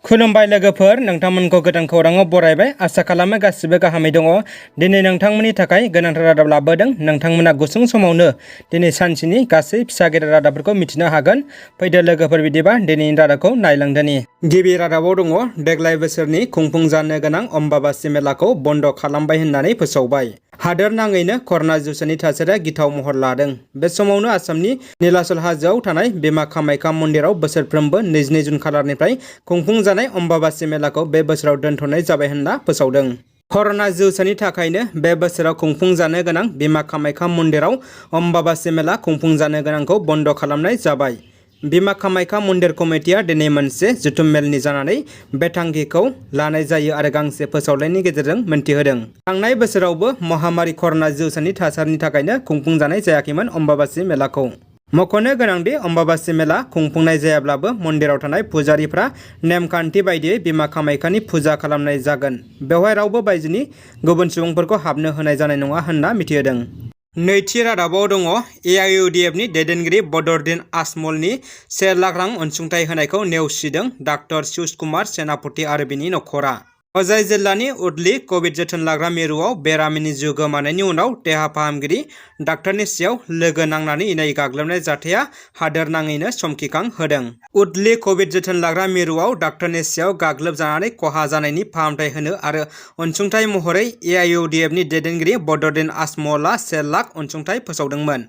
खुलुमबाय लोगोफोर, नोंथांमोनखौ गोदान खौराङाव बरायबाय। आसा खालामो गासिबो गाहामै दङ। दिनै नोंथांमोननि थाखाय गोनांथार रादाब लाबोदों। नोंथांमोना गुसुं समावनो दिनै सानसेनि गासै फिसा गेदेर रादाबफोरखौ मिथिनो हागोन। फैदो लोगोफोर, बिदिबा दिनैनि रादाबखौ नायलांदोनि। गिबि रादाबाव दङ, देग्लाय बोसोरनि खुंफुं जानो गोनां अम्बाबासि मेलाखौ बन्द खालामबाय होननानै फोसावबाय। हादोर नाङैनो कर'ना जिउसानि थासारिया गिथाव महर लादों। बे समावनो आसामनि नीलाचल हाजोआव थानाय बिमा कामाख्या मन्दिराव बोसोरफ्रोमबो 22 जुन खालारनिफ्राय खुंफुं जानाय अम्बाबासि मेलाखौ बे बोसोराव दोनथ'नाय जाबाय होनना फोसावदों। कर'ना जिउसानि थाखायनो बे बोसोराव खुंफुं जानो गोनां बिमा कामाख्या मन्दिराव अम्बाबासि मेला खुंफुं जानो गोनांखौ बन्द खालामनाय जाबाय। बिमा कामाख्या मन्दिर कमिटिया दिनै मोनसे जथुम मेलनि जानानै बे थांखिखौ लानाय जायो आरो गांसे फोसावलायनि गेजेरजों मोनथिहोदों। थांनाय बोसोरावबो महामारि कर'ना जिउसानि थासारिनि थाखायनो खुंफुं जानाय जायाखैमोन अम्बाबासि मेलाखौ। मख'नो गोनांदि अम्बाबासि मेला खुंफुंनाय जायाब्लाबो मन्दिराव थानाय फुजारिफ्रा नेमखान्थि बायदियै बिमा कामाख्यानि फुजा खालामनाय जागोन। बेवहाय रावबो बायजोनि गुबुन सुबुंफोरखौ हाबनो होनाय जानाय नङा होनना मिथिहोदों। नैथि रादाबाव दङ, एआइइउडिएफनि दैदेनगिरि बदरुद्दिन आजमलनि 1 लाख रां अनसुंथाइ होनायखौ नेवसिदों डॉ. सुश कुमार सेनापति आरो बिनि नखरा। अजाय जिल्लानि उदलि कभिड जोथोन लाग्रा मिरुआव बेरामिनि जिउ गोमानायनि उनाव देहा फाहामगिरि डाक्टारनि सायाव लोगो नांनानै इनाय गाग्लोबनाय जाथाया हादोर नाङैनो समखिखां होदों। उदलि कभिड जोथोन लाग्रा मिरुआव डाक्टारनि सायाव गाग्लोबजानानै खहा जानायनि फाहामथाय होनो आरो अनसुंथाइ महरै एआइइउडिएफनि दैदेनगिरि बदरुद्दिन आजमलआ 1 लाख अनसुंथाइ फोसावदोंमोन।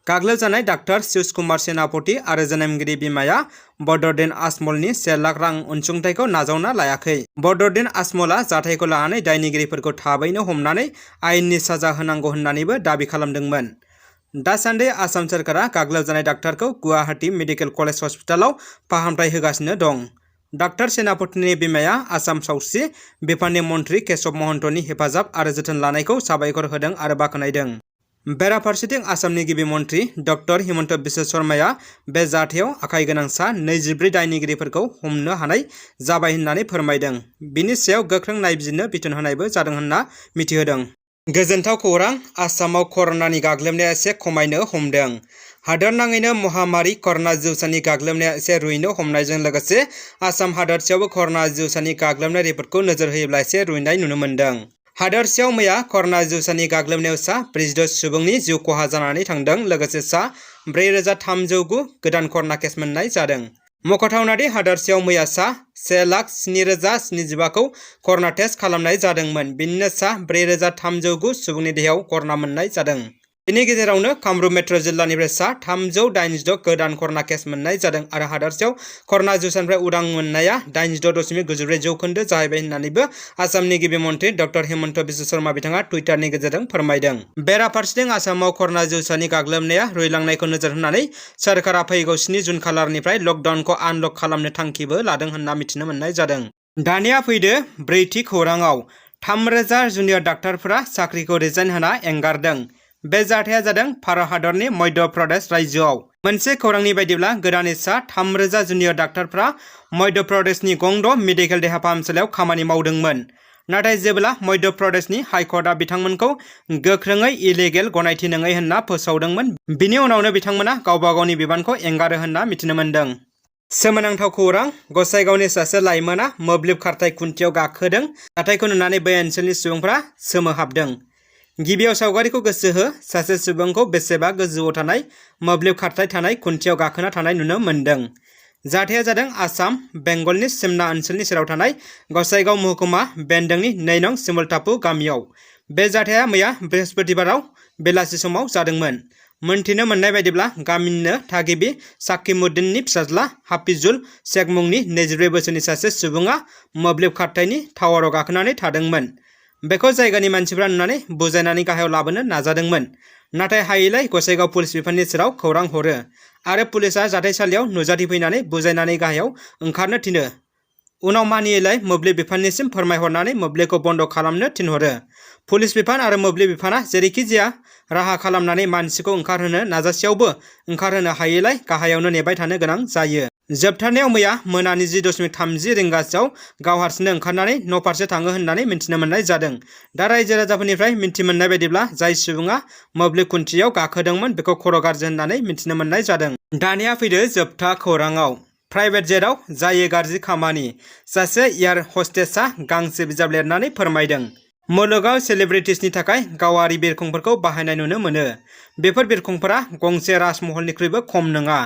गाग्लोबजानाय डॉ. सुश कुमार सेनापति आरो जोनोमगिरि बिमाया बदरुद्दिन आजमलनि 1 लाख रां अनसुंथाइखौ नाजावना लायाखै। बदरुद्दिन आजमलआ जाथायखौ लानानै दायनिगिरिफोरखौ थाबैनो हमनानै आयेननि साजा होनांगौ होननानैबो दाबि खालामदोंमोन। दासान्दि आसाम सोरखारा गाग्लोबजानाय डाक्टारखौ गुवाहाटी मेडिकेल कलेज हस्पिटालाव फाहामथाय होगासिनो दं। डॉ. सेनापतिनि बिमाया आसाम सावस्रि बिफाननि मन्थ्रि केशव महन्तनि हेफाजाब आरो जोथोन लानायखौ साबायखर होदों आरो बाख्नायदों। बेराफारसेथिं आसामनि गिबि मन्थ्रि डॉ. हिमन्त बिश्व शर्माया बे जाथायाव आखाइ गोनां सा 24 दायनिगिरिफोरखौ हमनो हानाय जाबाय होननानै फोरमायदों। बिनि सायाव गोख्रों नायबिजिरनो बिथोन होनायबो जादों होनना मिथिहोदों। गोजोनथाव खौरां, आसामाव कर'नानि गाग्लोबनाया एसे खमायनो हमदों। हादोर नाङैनो महामारि कर'ना जिउसानि गाग्लोबनाया एसे रुइनो हमनायजों लोगोसे आसाम हादोरसायावबो कर'ना जिउसानि गाग्लोबनाय रिपर्टखौ नोजोर होयोब्ला एसे रुइनाय नुनो मोन्दों। हादोरसायाव मैया कर'ना जिउसानि गाग्लोबनायाव सा 46 सुबुंनि जिउ खहा जानानै थांदों। लोगोसे सा 4309 गोदान कर'ना केस मोननाय जादों। मख'थावनादि हादोरसायाव मैया सा 1,07,075 खौ कर'ना टेस्ट खालामनाय जादोंमोन। बिनिनो सा 4309 सुबुंनि देहायाव कर'ना मोननाय जादों। बेनि गेजेरावनो कामरुप मेट्र' जिल्लानिफ्राय सा 386 गोदान कर'ना केस मोननाय जादों आरो हादोरसायाव कर'ना जिउसानिफ्राय उदां मोननाया 86.94 जौखोन्दो जाहैबाय होननानैबो आसामनि गिबि मन्थ्रि डॉ. हिमन्त बिश्व शर्मा बिथाङा टुइटारनि गेजेरजों फोरमायदों। बेराफारसेथिं आसामाव कर'ना जिउसानि गाग्लोबनाया रुइलांनायखौ नोजोर होनानै सोरखारा फैगौ 7 जुन खालारनिफ्राय लकडाउनखौ आनलक खालामनो थांखिबो लादों होनना मिथिनो मोननाय जादों। दानिया फैदो ब्रैथि खौराङाव। 3000 जुनियर डाक्टारफोरा साख्रिखौ रिजाइन होना एंगारदों। बे जाथाया जादों भारत हादरनि मध्य प्रदेश रायजोआव। मोनसे खौरांनि बायदिब्ला गोदानै सा 3000 जुनियर डाक्टारफोरा मध्य प्रदेशनि गंद' मेडिकेल देहा फाहामसालियाव खामानि मावदोंमोन। नाथाय जेब्ला मध्य प्रदेशनि हाइकर्टआ बिथांमोनखौ गोख्रोङै इलिगेल गनायथि नङै होनना फोसावदोंमोन, बिनि उनावनो बिथांमोना गावबा गावनि बिबानखौ एंगारो होनना मिथिनो मोन्दों। सोमोनांथाव खौरां, गसाइगावनि सासे लाइमोना मोब्लिब खारथाय खुन्थियाव गाखोदों। जाथायखौ नुनानै बै ओनसोलनि सुबुंफ्रा सोमोहाबदों। गिबियाव सावगारिखौ गोसो हो। सासे सुबुंखौ बेसेबा गोजौआव थानाय मोब्लिब खारथाय थानाय खुन्थियाव गाखोना थानाय नुनो मोन्दों। जाथाया जादों आसाम बेंगलनि सिमना ओनसोलनि सेराव थानाय गसाइगाव महकुमा बेन्दोंनि 2 नं सिमलटापु गामियाव। बे जाथाया मैया बृहस्पतिबाराव बेलासि समाव जादोंमोन। मोनथिनो मोननाय बायदिब्ला गामिनिनो थागिबि साकिमुद्दिननि फिसाज्ला हाफिजुल शेख मुंनि 24 बोसोरनि सासे सुबुङा मोब्लिब खारथायनि टावाराव गाखोनानै थादोंमोन। बेखौ जायगानि मानसिफ्रा नुनानै बुजायनानै गाहायाव लाबोनो नाजादोंमोन। नाथाय हायैलाय गसाइगाव पुलिस बिफाननि सेराव खौरां हरो आरो पुलिसआ जाथायसालियाव नुजाथिफैनानै बुजायनानै गाहायाव ओंखारनो थिनो। उनाव मानियैलाय मोब्लिब बिफाननिसिम फोरमायहरनानै मोब्लिबखौ बन्द खालामनो थिनहरो। पुलिस बिफान आरो मोब्लिब बिफाना जेरैखि जाया राहा खालामनानै मानसिखौ ओंखारहोनो नाजासेयावबो ओंखारहोनो हायैलाय गाहायावनो नेबाय थानो गोनां जायो। जोबथारनायाव मैया मोनानि 10:30 रिंगासोआव गाव हारसिंनो ओंखारनानै न'फारसे थाङो होननानै मिन्थिनो मोननाय जादों। दा रायजो राजाफोरनिफ्राय मिन्थि मोननाय बायदिब्ला जाय सुबुङा मोब्लिब खुन्थियाव गाखोदोंमोन बेखौ खर' गाज्रि होननानै मिन्थिनो मोननाय जादों। दानिया फैदो जोबथा खौराङाव। प्राइभेट जेटआव जायो गाज्रि खामानि सासे एयार हस्टेसआ गांसे बिजाब लिरनानै फोरमायदों। मुलुगाव सेलिब्रिटिसनि थाखाय गावारि बिरखंफोरखौ बाहायनाय नुनो मोनो। बेफोर बिरखंफोरा गंसे राजमहलनिख्रुइबो खम नङा।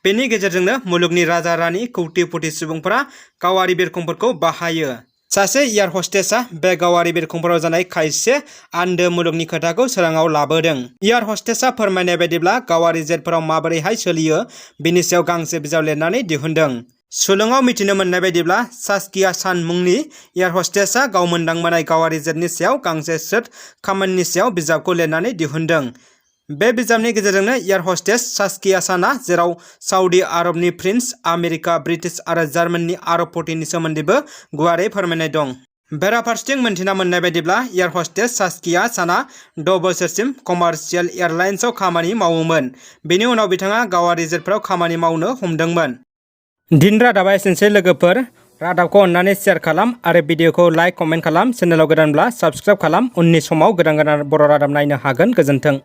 बेनि गेजेरजोंनो मुलुगनि राजा रानि कौटिपति सुबुंफोरा गावारि बिरखंफोरखौ बाहायो। सासे एयार हस्टेसआ बे गावारि बिरखंफोराव जानाय खायसे आन्दो मुलुगनि खोथाखौ सोराङाव लाबोदों। एयार हस्टेसआ फोरमायनाय बायदिब्ला गावारि जेटफोराव माबोरैहाय सोलियो बेनि सायाव गांसे बिजाब लिरनानै दिहुनदों। सुलुङाव मिथिनो मोननाय बायदिब्ला सास्किया सान मुंनि एयार हस्टेसआ गाव मोनदांबोनाय गावारि जेटनि सायाव गांसे स्रोद खामानिनि सायाव बिजाबखौ लिरनानै दिहुनदों। बे बिजाबनि गेजेरजोंनो एयार हस्टेस सास्किया साना जेराव सऊदी आरबनि प्रिन्स, आमेरिका, ब्रिटिश आरो जार्मानीनि आरबपतिनि सोमोन्दैबो गुवारै फोरमायनाय दं। बेराफारसेथिं मोनथिना मोननाय बायदिब्ला एयार हस्टेस सास्किया साना 6 बोसोरसिम कमार्शियेल एयारलाइन्सआव खामानि मावोमोन। बेनि उनाव बिथाङा गावारि जेटफोराव खामानि मावनो हमदोंमोन। दिन रादाबा एसेनोसै लोगोफोर। रादाबखौ अननानै शेयार खालाम आरो भिडिअखौ लाइक कमेन्ट खालाम। चेनेलाव गोदानब्ला साबस्क्राइब खालाम। उननि समाव गोदान बर' रादाब नायनो हागोन। गोजोन्थों।